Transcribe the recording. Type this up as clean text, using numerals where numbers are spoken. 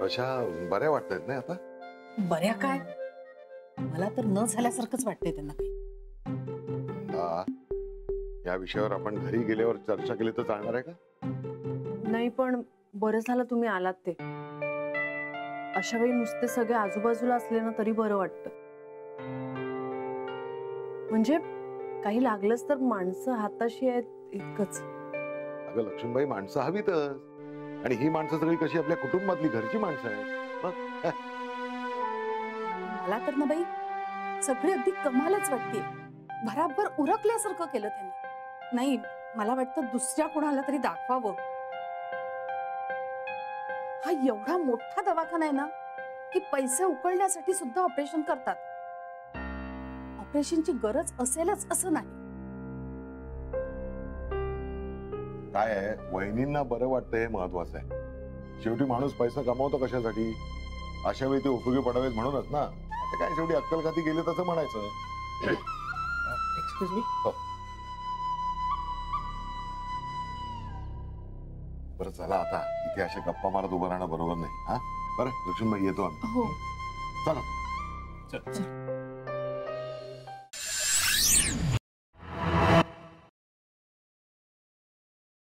अशा बऱ्या वाटतायत ना आता? बऱ्या काय, मला तर न झाल्यासारखंच वाटतंय त्यांना काही. हा, या विषयावर आपण घरी गेल्यावर चर्चा केली तर चालणार आहे का? नाही, पण बरं झालं तुम्ही आलात ते. अशा वेळी नुसते सगळे आजूबाजूला असले ना तरी बरं वाटतं. म्हणजे काही लागलंच तर माणसं हाताशी आहेत इतकंच. अगं लक्ष्मीबाई, माणसं हवीतच. आणि ही माणसं सगळी कशी आपल्या कुटुंबातली घरची माणसं आहेत. मग मला तर ना बाई सगळी अगदी कमालच वाटते. भराभर उरकल्यासारखं केलं त्यांनी. नाही, मला वाटतं दुसऱ्या कोणाला तरी दाखवावं. हा एवढा मोठा दवाखाना आहे ना की पैसे उकळण्यासाठी सुद्धा ऑपरेशन करतात. ऑपरेशनची गरज असेलच असं नाही. काय आहे, वहिनींना बरं वाटतं हे महत्वाचं आहे. शेवटी माणूस पैसा कमावतो कशासाठी? अशा वेळी ते उपयोगी पडावेत म्हणूनच ना. आता काय, शेवटी अक्कल खाती गेले तसं म्हणायचं. Excuse me. बरं चला, आता इथे अशा गप्पा मारत उभं राहणं बरोबर नाही. हा बरं लक्ष्मीबाई, येतो आम्ही. हो. चला. चल.